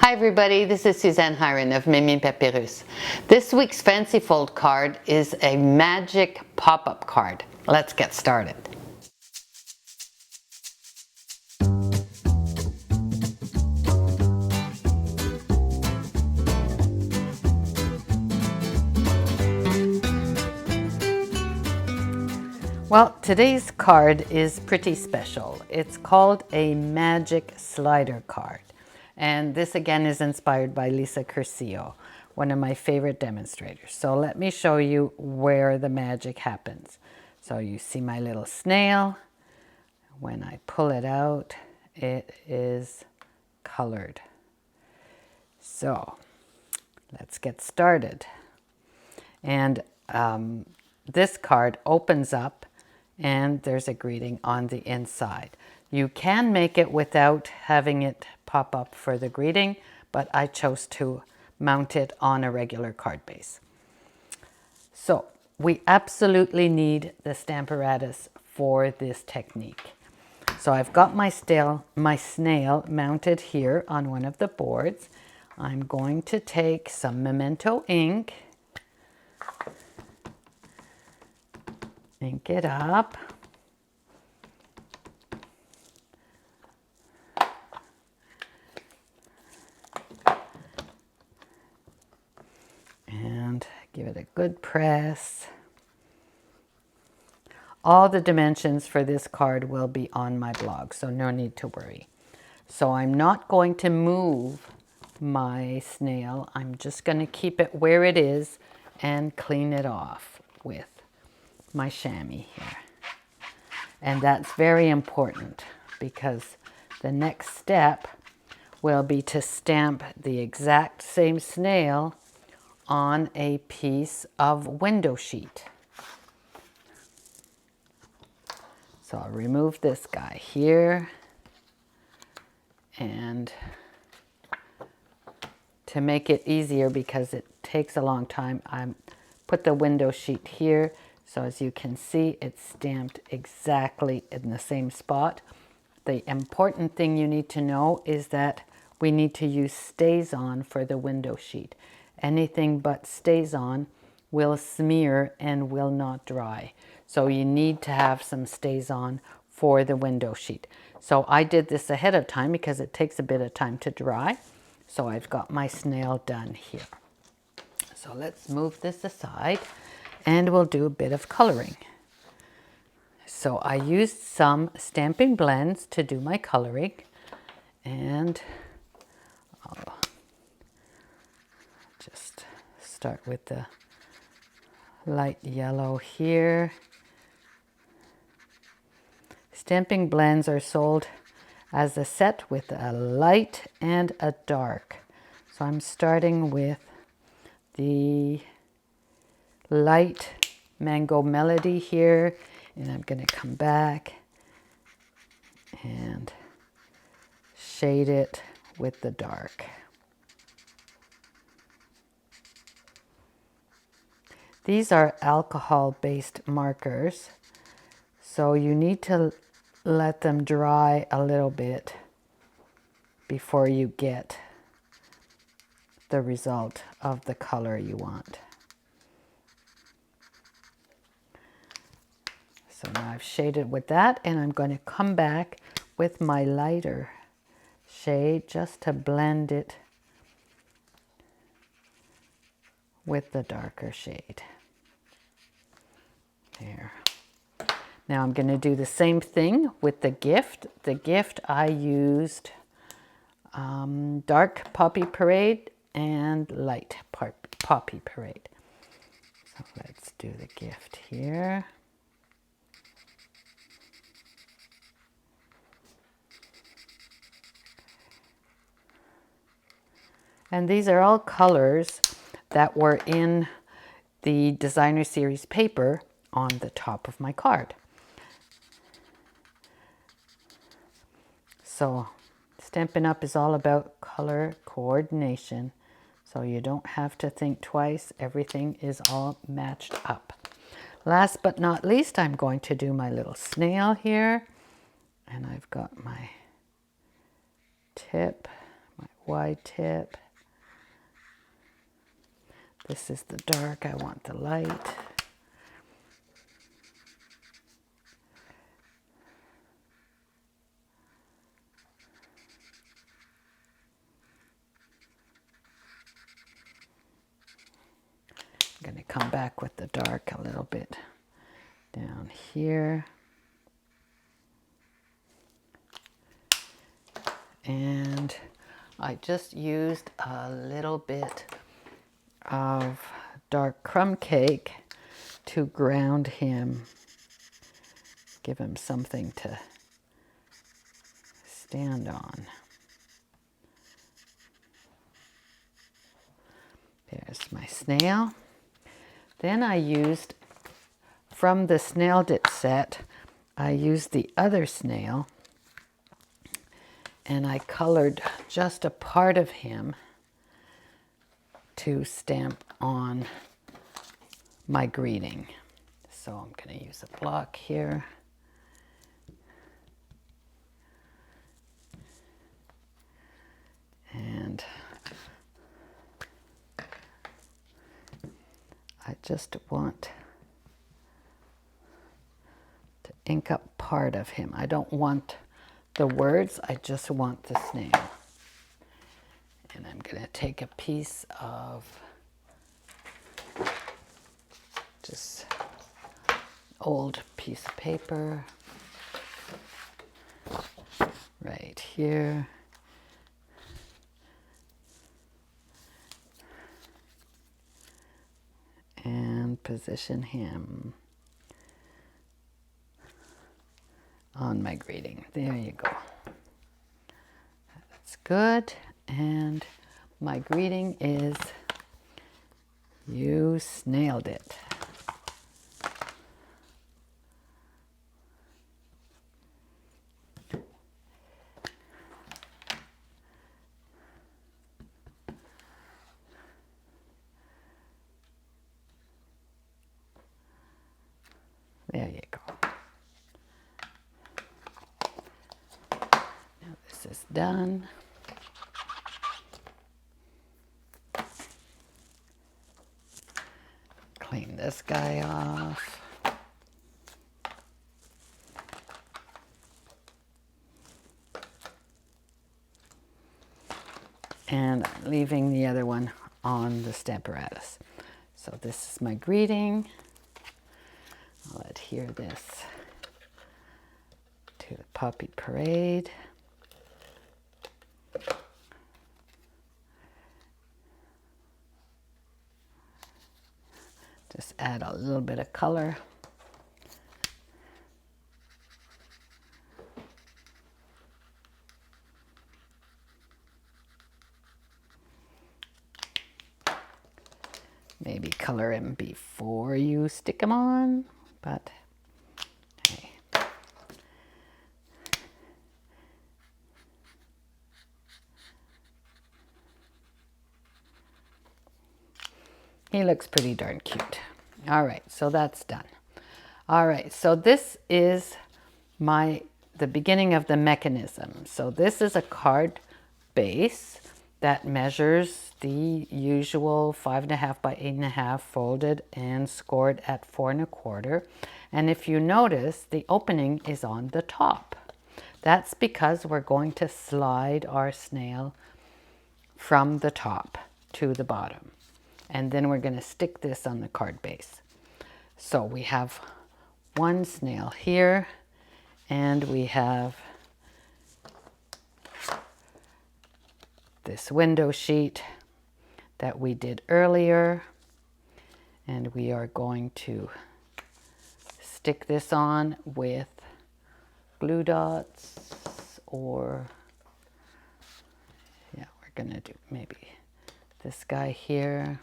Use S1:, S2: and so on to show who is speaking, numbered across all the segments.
S1: Hi everybody, this is Suzanne Hiron of Mimi Papyrus. This week's Fancy Fold card is a magic pop-up card. Let's get started. Well, today's card is pretty special. It's called a magic slider card. And this again is inspired by Lisa Curcio, one of my favorite demonstrators. So let me show you where the magic happens. So you see my little snail. When I pull it out, it is colored. So let's get started. And this card opens up and there's a greeting on the inside. You can make it without having it pop up for the greeting, but I chose to mount it on a regular card base. So we absolutely need the Stamparatus for this technique. So I've got my snail mounted here on one of the boards. I'm going to take some Memento ink, ink it up, and give it a good press. All the dimensions for this card will be on my blog, so no need to worry. So I'm not going to move my snail. I'm just going to keep it where it is and clean it off with my chamois here. And that's very important because the next step will be to stamp the exact same snail on a piece of window sheet. So I'll remove this guy here, and to make it easier because it takes a long time, I put the window sheet here. So as you can see, it's stamped exactly in the same spot. The important thing you need to know is that we need to use StazOn for the window sheet. Anything but StazOn will smear and will not dry. So you need to have some StazOn for the window sheet. So I did this ahead of time because it takes a bit of time to dry. So I've got my snail done here. So let's move this aside and we'll do a bit of coloring. So I used some stamping blends to do my coloring, and I'll just start with the light yellow here. Stamping blends are sold as a set with a light and a dark. So I'm starting with the light Mango Melody here, and I'm going to come back and shade it with the dark. These are alcohol-based markers, so you need to let them dry a little bit before you get the result of the color you want. So now I've shaded with that, and I'm going to come back with my lighter shade just to blend it with the darker shade. There. Now I'm going to do the same thing with the gift. The gift I used dark Poppy Parade and light Poppy Parade. So let's do the gift here. And these are all colors that were in the designer series paper on the top of my card. So Stampin' Up! Is all about color coordination. So you don't have to think twice. Everything is all matched up. Last but not least, I'm going to do my little snail here. And I've got my tip, my wide tip. This is the dark, I want the light. I'm going to come back with the dark a little bit down here. And I just used a little bit of dark crumb cake to ground him, give him something to stand on. There's my snail. Then I used, from the Snailed It set, I used the other snail and I colored just a part of him to stamp on my greeting. So I'm going to use a block here. And I just want to ink up part of him. I don't want the words, I just want the snail. And I'm going to take a piece of just old piece of paper right here. And position him on my greeting. There you go. That's good. And my greeting is, "You snailed it." There you go. Now this is done. Clean this guy off. And I'm leaving the other one on the Stamparatus. So this is my greeting. I'll adhere this to the Puppy Parade. Just add a little bit of color. Maybe color him before you stick him on, but hey. He looks pretty darn cute. All right, so that's done. All right, so this is the beginning of the mechanism. So this is a card base that measures the usual 5.5 by 8.5 folded and scored at 4 1/4. And if you notice, the opening is on the top. That's because we're going to slide our snail from the top to the bottom. And then we're going to stick this on the card base. So we have one snail here, and we have this window sheet that we did earlier, and we are going to stick this on with glue dots, or yeah, we're gonna do maybe this guy here,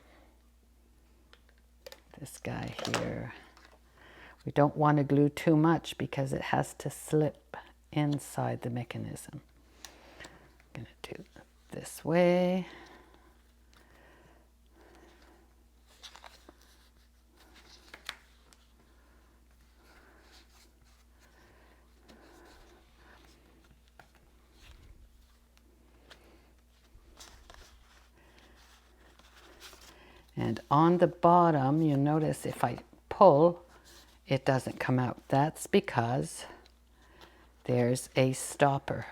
S1: this guy here. We don't want to glue too much because it has to slip inside the mechanism. I'm gonna do it this way. And on the bottom, you notice if I pull, it doesn't come out. That's because there's a stopper.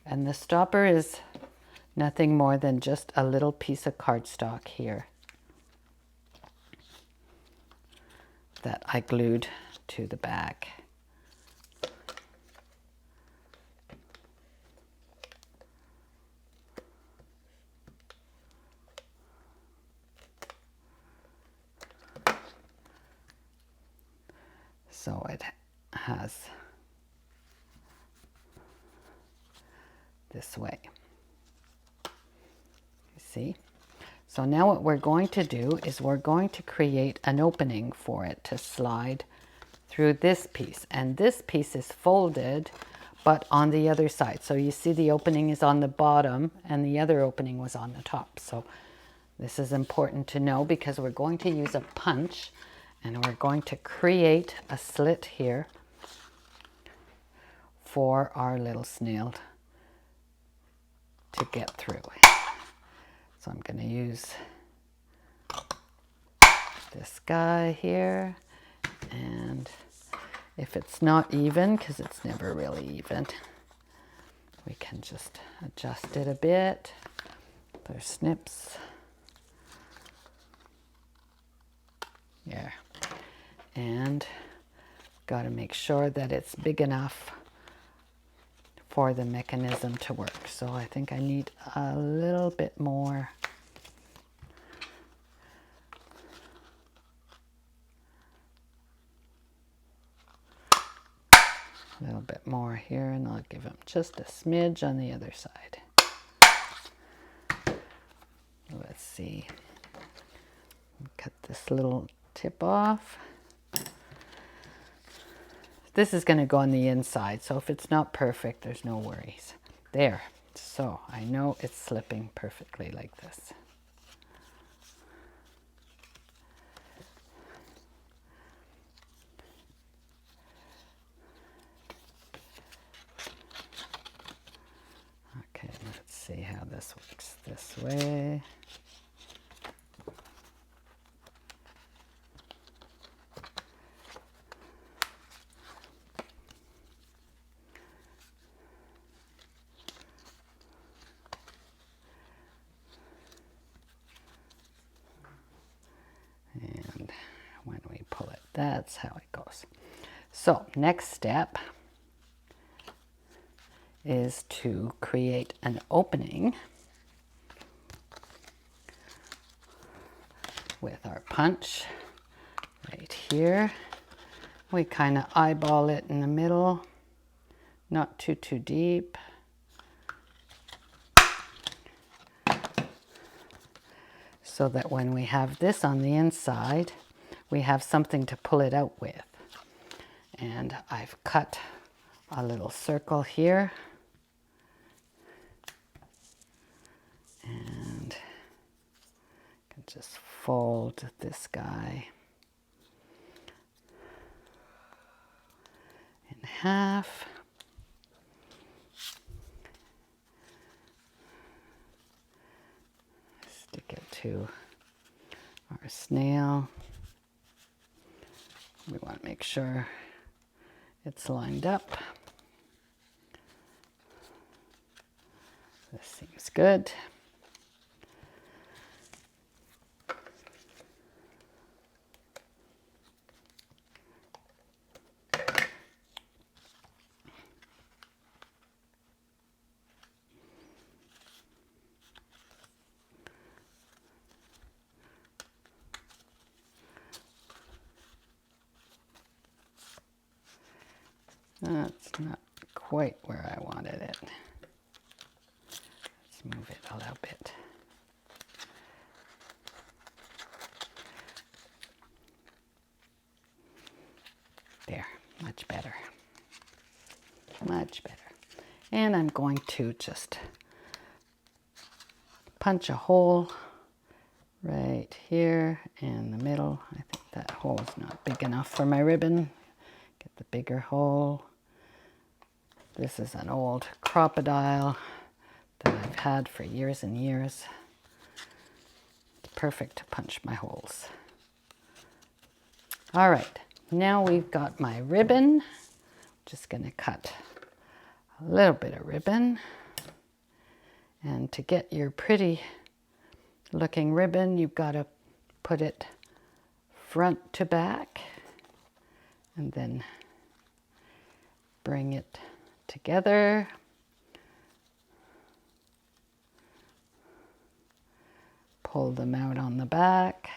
S1: And the stopper is nothing more than just a little piece of cardstock here that I glued to the back. So it has this way. You see? So now what we're going to do is we're going to create an opening for it to slide through this piece. And this piece is folded, but on the other side. So you see the opening is on the bottom and the other opening was on the top. So this is important to know because we're going to use a punch and we're going to create a slit here for our little snail to get through. So I'm going to use this guy here, and if it's not even, because it's never really even, we can just adjust it a bit. There's snips. Yeah. And got to make sure that it's big enough for the mechanism to work. So I think I need a little bit more. A little bit more here, and I'll give them just a smidge on the other side. Let's see. Cut this little tip off. This is going to go on the inside, so if it's not perfect, there's no worries. There. So I know it's slipping perfectly like this. Okay, let's see how this works this way. And when we pull it, that's how it goes. So next step is to create an opening with our punch right here. We kind of eyeball it in the middle, not too deep. So that when we have this on the inside, we have something to pull it out with. And I've cut a little circle here. And I can just fold this guy in half. Stick it to our snail. We want to make sure it's lined up. This seems good. That's not quite where I wanted it. Let's move it a little bit. There, much better. Much better. And I'm going to just punch a hole right here in the middle. I think that hole is not big enough for my ribbon. Get the bigger hole. This is an old crocodile that I've had for years and years. It's perfect to punch my holes. All right, now we've got my ribbon. Just going to cut a little bit of ribbon. And to get your pretty looking ribbon, you've got to put it front to back and then bring it together. Pull them out on the back.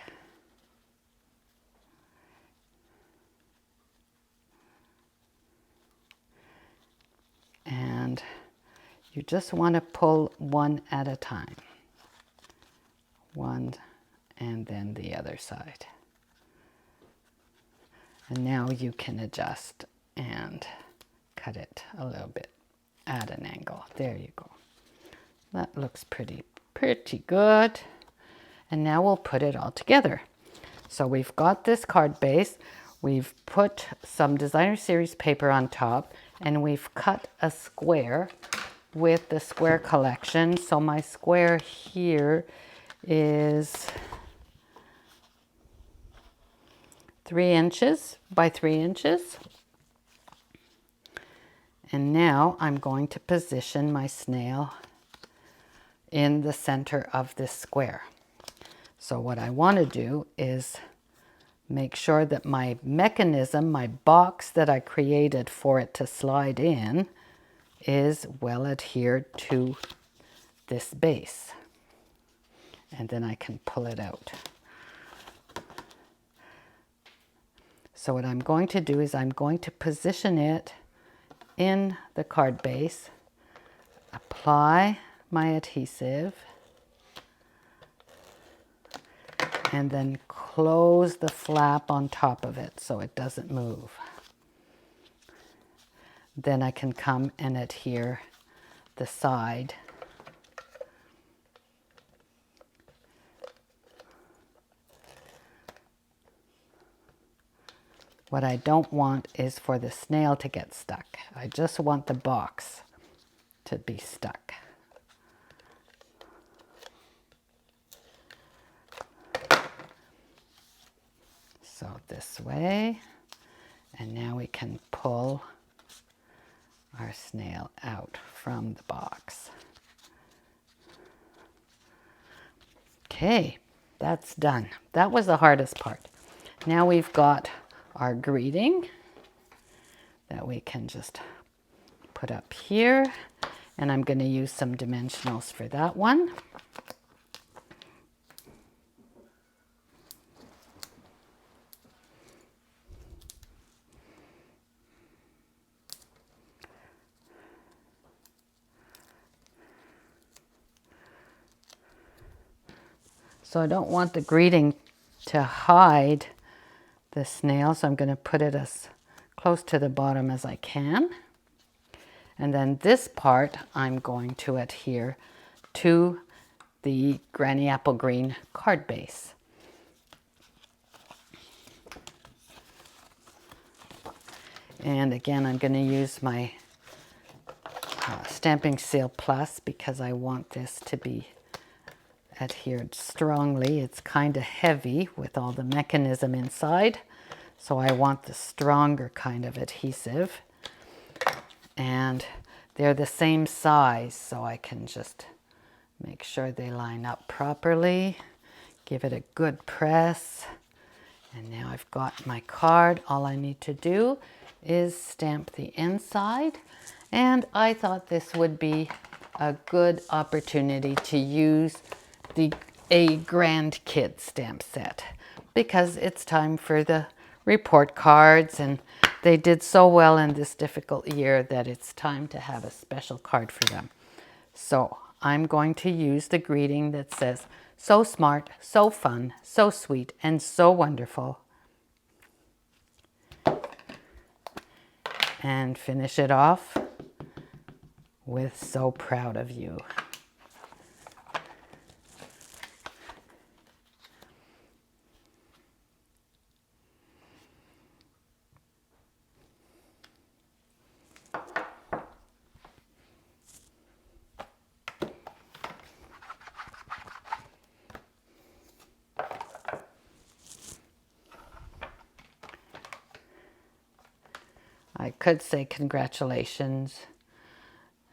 S1: And you just want to pull one at a time. One and then the other side. And now you can adjust and cut it a little bit at an angle. There you go. That looks pretty good. And now we'll put it all together. So we've got this card base. We've put some designer series paper on top, and we've cut a square with the square collection. So my square here is 3 inches by 3 inches. And now I'm going to position my snail in the center of this square. So what I want to do is make sure that my mechanism, my box that I created for it to slide in, is well adhered to this base. And then I can pull it out. So what I'm going to do is I'm going to position it in the card base, apply my adhesive, and then close the flap on top of it so it doesn't move. Then I can come and adhere the side. What I don't want is for the snail to get stuck. I just want the box to be stuck. So this way, and now we can pull our snail out from the box. Okay, that's done. That was the hardest part. Now we've got our greeting that we can just put up here, and I'm going to use some dimensionals for that one. So I don't want the greeting to hide the snail, so I'm going to put it as close to the bottom as I can. And then this part I'm going to adhere to the Granny Apple Green card base. And again, I'm going to use my Stamping Seal Plus because I want this to be adhered strongly. It's kind of heavy with all the mechanism inside, so I want the stronger kind of adhesive. And they're the same size, so I can just make sure they line up properly, give it a good press. And now I've got my card. All I need to do is stamp the inside, and I thought this would be a good opportunity to use a Grand Kid stamp set because it's time for the report cards, and they did so well in this difficult year that it's time to have a special card for them. So I'm going to use the greeting that says, "So smart, so fun, so sweet, and so wonderful." And finish it off with "So proud of you." could say congratulations.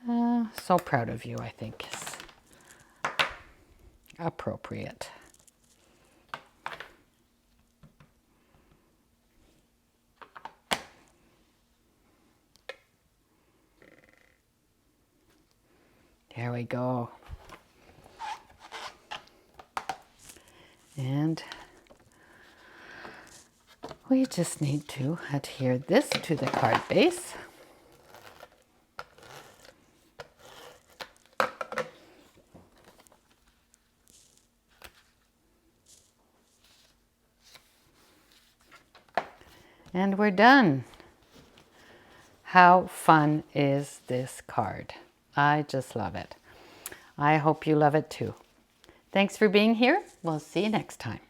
S1: So proud of you, I think is appropriate. There we go. And we just need to adhere this to the card base. And we're done. How fun is this card? I just love it. I hope you love it too. Thanks for being here. We'll see you next time.